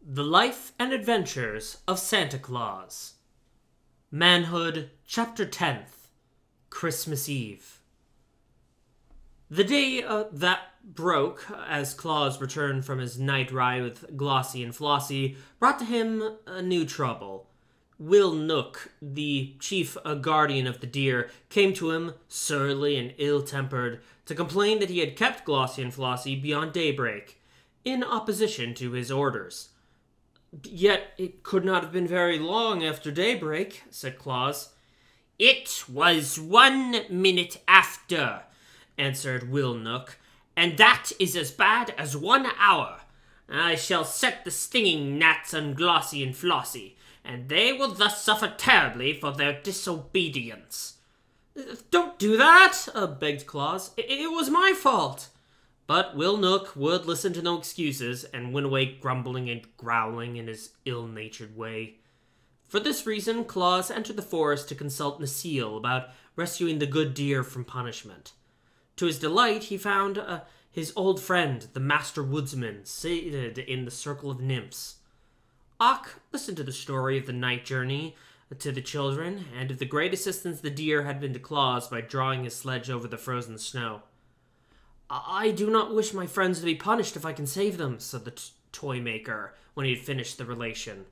The Life and Adventures of Santa Claus. Manhood, Chapter 10th, Christmas Eve. The day that broke, as Claus returned from his night ride with Glossie and Flossie, brought to him a new trouble. Will Knook, the chief guardian of the deer, came to him, surly and ill-tempered, to complain that he had kept Glossie and Flossie beyond daybreak, in opposition to his orders. "Yet it could not have been very long after daybreak," said Claus. "It was 1 minute after," answered Will Knook, "and that is as bad as 1 hour. I shall set the stinging gnats on Glossie and Flossie, and they will thus suffer terribly for their disobedience." "Don't do that," begged Claus. It was my fault." But Will Knook would listen to no excuses, and went away grumbling and growling in his ill-natured way. For this reason, Claus entered the forest to consult Necile about rescuing the good deer from punishment. To his delight, he found his old friend, the Master Woodsman, seated in the circle of nymphs. Ak listened to the story of the night journey to the children, and of the great assistance the deer had been to Claus by drawing his sledge over the frozen snow. "I do not wish my friends to be punished if I can save them," said the toy maker, when he had finished the relation.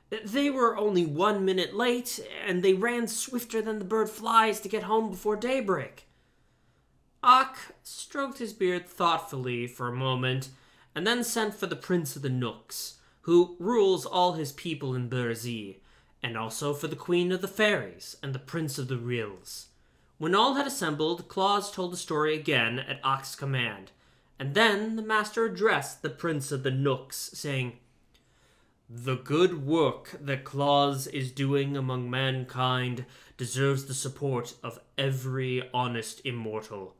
"They were only 1 minute late, and they ran swifter than the bird flies to get home before daybreak." Ak stroked his beard thoughtfully for a moment, and then sent for the Prince of the Knooks, who rules all his people in Burzee, and also for the Queen of the Fairies and the Prince of the Rills. When all had assembled, Claus told the story again at Ak's command, and then the master addressed the Prince of the Knooks, saying, "The good work that Claus is doing among mankind deserves the support of every honest immortal.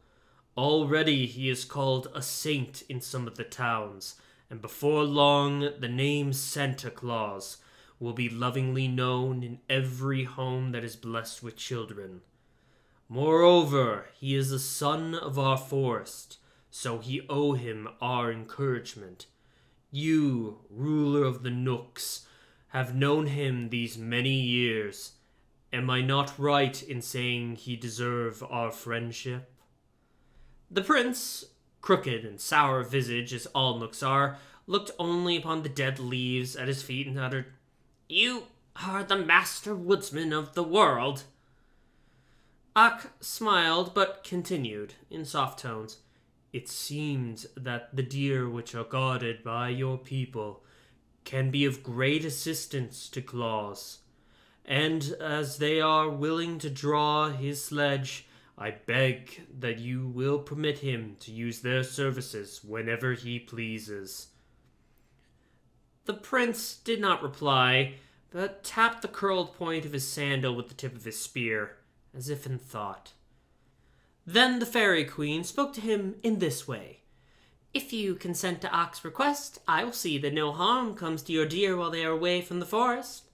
Already he is called a saint in some of the towns, and before long the name Santa Claus will be lovingly known in every home that is blessed with children. Moreover, he is a son of our forest, so we owe him our encouragement. You, ruler of the Knooks, have known him these many years. Am I not right in saying he deserves our friendship?" The prince, crooked and sour of visage as all Knooks are, looked only upon the dead leaves at his feet and uttered, "You are the Master Woodsman of the world." Ak smiled, but continued, in soft tones, "It seems that the deer which are guarded by your people can be of great assistance to Claus, and as they are willing to draw his sledge, I beg that you will permit him to use their services whenever he pleases." The prince did not reply, but tapped the curled point of his sandal with the tip of his spear, as if in thought. Then the Fairy Queen spoke to him in this way. "If you consent to Ak's request, I will see that no harm comes to your deer while they are away from the forest."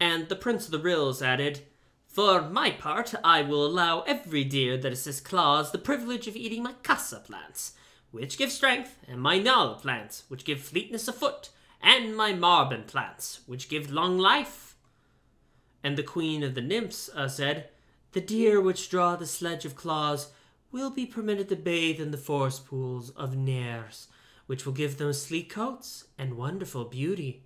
And the Prince of the Rills added, "For my part, I will allow every deer that assists Claus the privilege of eating my casa plants, which give strength, and my nala plants, which give fleetness of foot, and my marbon plants, which give long life." And the Queen of the Nymphs said, "The deer which draw the sledge of Claus will be permitted to bathe in the forest pools of Nares, which will give them sleek coats and wonderful beauty."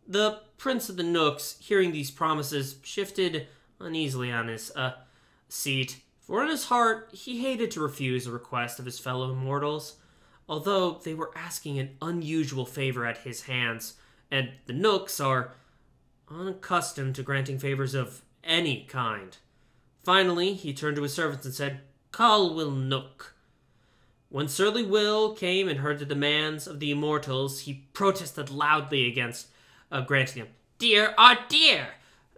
The Prince of the Knooks, hearing these promises, shifted uneasily on his seat, for in his heart he hated to refuse a request of his fellow immortals, although they were asking an unusual favor at his hands, and the Knooks are unaccustomed to granting favors of any kind. Finally, he turned to his servants and said, "Call Will Knook." When surly Will came and heard the demands of the immortals, he protested loudly against granting them. "Deer are deer,"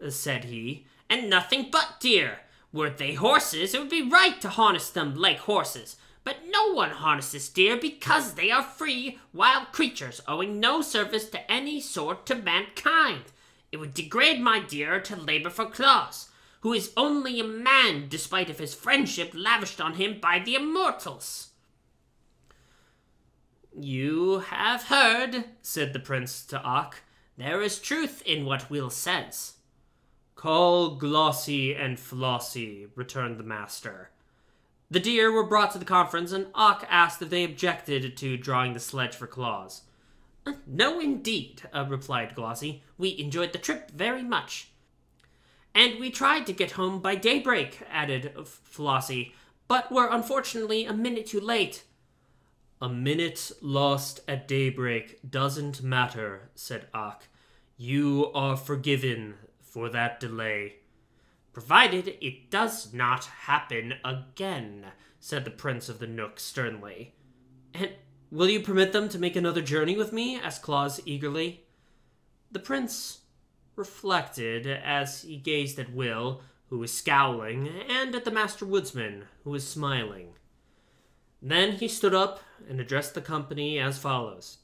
said he, "and nothing but deer. Were they horses, it would be right to harness them like horses. But no one harnesses deer because they are free, wild creatures owing no service to any sort to mankind. It would degrade my deer to labor for Claus, who is only a man despite of his friendship lavished on him by the immortals." "You have heard," said the prince to Ak. "There is truth in what Will says." "Call Glossy and Flossie," returned the master. The deer were brought to the conference, and Ak asked if they objected to drawing the sledge for Claus. "No, indeed," replied Glossy. "We enjoyed the trip very much." "And we tried to get home by daybreak," added Flossie, "but were unfortunately a minute too late." "A minute lost at daybreak doesn't matter," said Ak. "You are forgiven for that delay." "Provided it does not happen again," said the Prince of the Knooks sternly. "And will you permit them to make another journey with me?" asked Claus eagerly. The prince reflected as he gazed at Will, who was scowling, and at the Master Woodsman, who was smiling. Then he stood up and addressed the company as follows.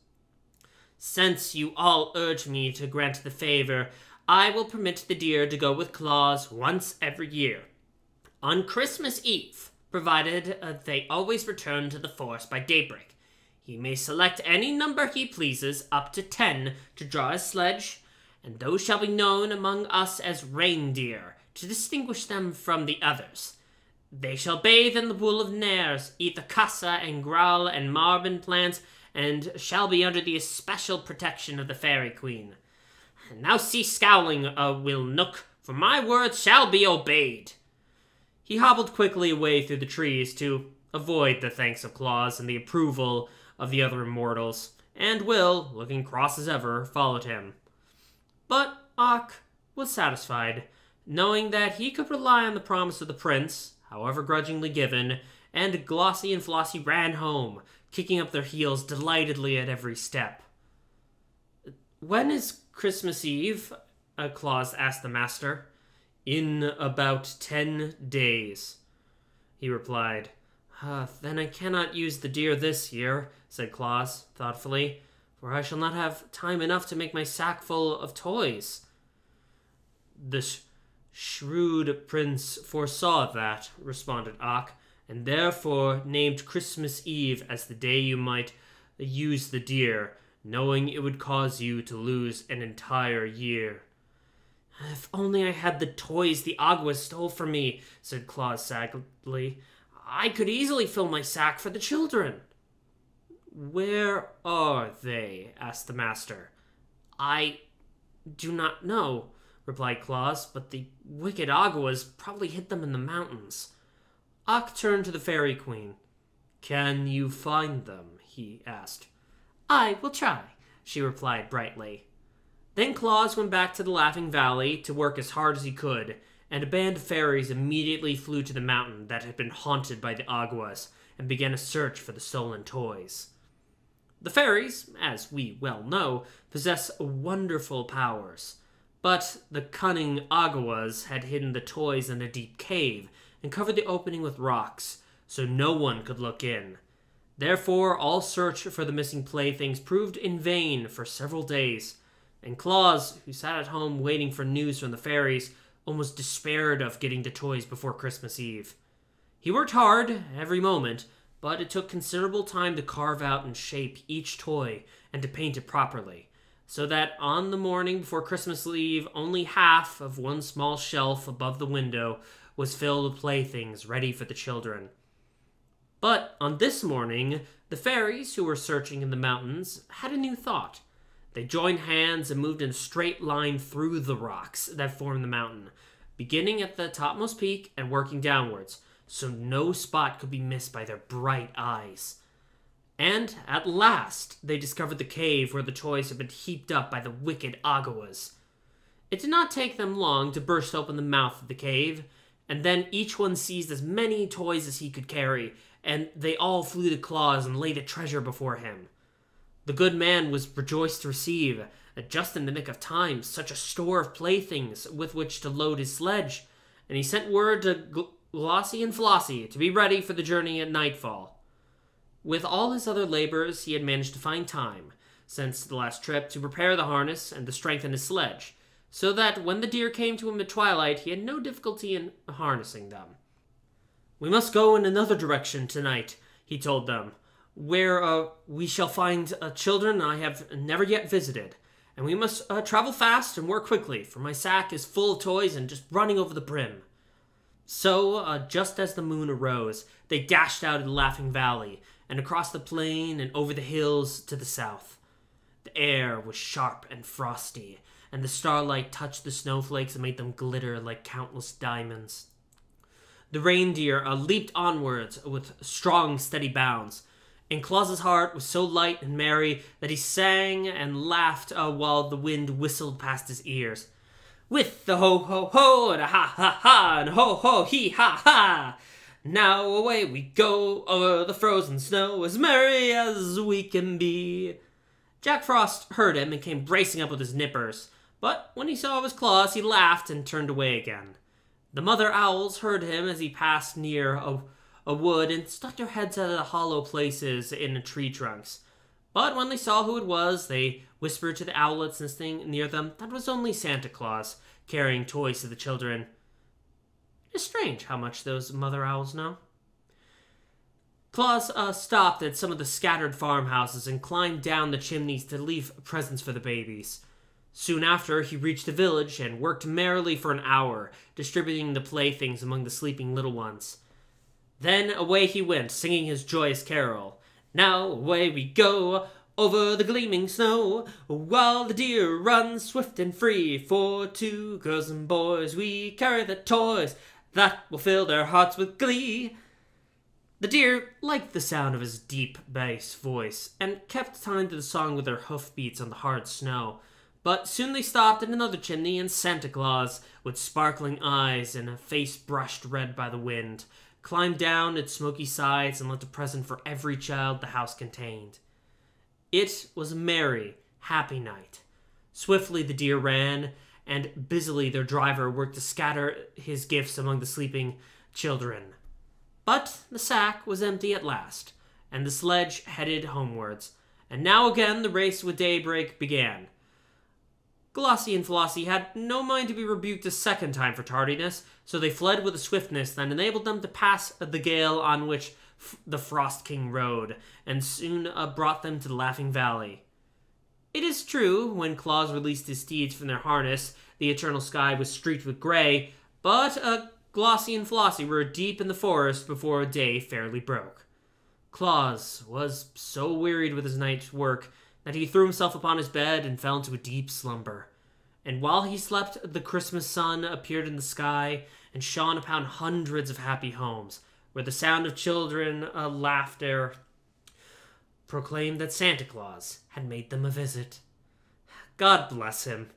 "Since you all urge me to grant the favor, I will permit the deer to go with Claus once every year. On Christmas Eve, provided they always return to the forest by daybreak. He may select any number he pleases, up to 10, to draw his sledge, and those shall be known among us as reindeer, to distinguish them from the others. They shall bathe in the wool of Nares, eat the kassa and grawl and marbon plants, and shall be under the especial protection of the Fairy Queen. Now cease scowling, Will Nook, for my words shall be obeyed." He hobbled quickly away through the trees to avoid the thanks of Claus and the approval of the other immortals, and Will, looking cross as ever, followed him. But Ak was satisfied, knowing that he could rely on the promise of the prince, however grudgingly given, and Glossy and Flossie ran home, kicking up their heels delightedly at every step. "When is Christmas Eve?" Claus asked the master. "In about 10 days, he replied. "Then I cannot use the deer this year," said Claus, thoughtfully, "for I shall not have time enough to make my sack full of toys." "The shrewd prince foresaw that," responded Ak, "and therefore named Christmas Eve as the day you might use the deer, knowing it would cause you to lose an entire year." "If only I had the toys the Aguas stole from me," said Claus sadly. "I could easily fill my sack for the children." "Where are they?" asked the master. "I do not know," replied Claus, "but the wicked Aguas probably hid them in the mountains." Ak turned to the Fairy Queen. "Can you find them?" he asked. "I will try," she replied brightly. Then Claus went back to the Laughing Valley to work as hard as he could, and a band of fairies immediately flew to the mountain that had been haunted by the Aguas and began a search for the stolen toys. The fairies, as we well know, possess wonderful powers, but the cunning Aguas had hidden the toys in a deep cave and covered the opening with rocks, so no one could look in. Therefore, all search for the missing playthings proved in vain for several days, and Claus, who sat at home waiting for news from the fairies, almost despaired of getting the toys before Christmas Eve. He worked hard every moment, but it took considerable time to carve out and shape each toy and to paint it properly, so that on the morning before Christmas Eve, only half of one small shelf above the window was filled with playthings ready for the children. But on this morning, the fairies who were searching in the mountains had a new thought. They joined hands and moved in a straight line through the rocks that formed the mountain, beginning at the topmost peak and working downwards, so no spot could be missed by their bright eyes. And at last, they discovered the cave where the toys had been heaped up by the wicked Aguas. It did not take them long to burst open the mouth of the cave, and then each one seized as many toys as he could carry, and they all flew to Claus and laid a treasure before him. The good man was rejoiced to receive, just in the nick of time, such a store of playthings with which to load his sledge, and he sent word to Glossy and Flossie to be ready for the journey at nightfall. With all his other labors, he had managed to find time, since the last trip, to prepare the harness and to strengthen his sledge, so that when the deer came to him at twilight, he had no difficulty in harnessing them. "We must go in another direction tonight," he told them. where we shall find children I have never yet visited. And we must travel fast and work quickly, for my sack is full of toys and just running over the brim." So, just as the moon arose, they dashed out of the Laughing Valley, and across the plain and over the hills to the south. The air was sharp and frosty, and the starlight touched the snowflakes and made them glitter like countless diamonds. The reindeer leaped onwards with strong, steady bounds, and Claus's heart was so light and merry that he sang and laughed while the wind whistled past his ears. "With the ho-ho-ho and a ha-ha-ha and ho-ho-hee-ha-ha! Now away we go over the frozen snow, as merry as we can be." Jack Frost heard him and came bracing up with his nippers, but when he saw it was Claus, he laughed and turned away again. The mother owls heard him as he passed near a wood and stuck their heads out of the hollow places in the tree trunks. But when they saw who it was, they whispered to the owlets nesting near them that it was only Santa Claus, carrying toys to the children. It's strange how much those mother owls know. Claus stopped at some of the scattered farmhouses and climbed down the chimneys to leave presents for the babies. Soon after, he reached the village and worked merrily for an hour, distributing the playthings among the sleeping little ones. Then away he went, singing his joyous carol. "Now away we go over the gleaming snow, while the deer run swift and free. For 2 girls and boys we carry the toys that will fill their hearts with glee." The deer liked the sound of his deep bass voice and kept time to the song with their hoofbeats on the hard snow. But soon they stopped at another chimney, and Santa Claus, with sparkling eyes and a face brushed red by the wind, climbed down its smoky sides and left a present for every child the house contained. It was a merry, happy night. Swiftly the deer ran, and busily their driver worked to scatter his gifts among the sleeping children. But the sack was empty at last, and the sledge headed homewards, and now again the race with daybreak began. Glossie and Flossie had no mind to be rebuked a second time for tardiness, so they fled with a swiftness that enabled them to pass the gale on which the Frost King rode, and soon brought them to the Laughing Valley. It is true, when Claus released his steeds from their harness, the eternal sky was streaked with gray, but Glossie and Flossie were deep in the forest before day fairly broke. Claus was so wearied with his night's work that he threw himself upon his bed and fell into a deep slumber. And while he slept, the Christmas sun appeared in the sky and shone upon hundreds of happy homes, where the sound of children laughter proclaimed that Santa Claus had made them a visit. God bless him.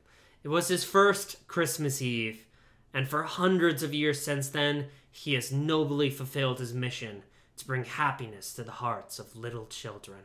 It was his first Christmas Eve, and for hundreds of years since then, he has nobly fulfilled his mission to bring happiness to the hearts of little children.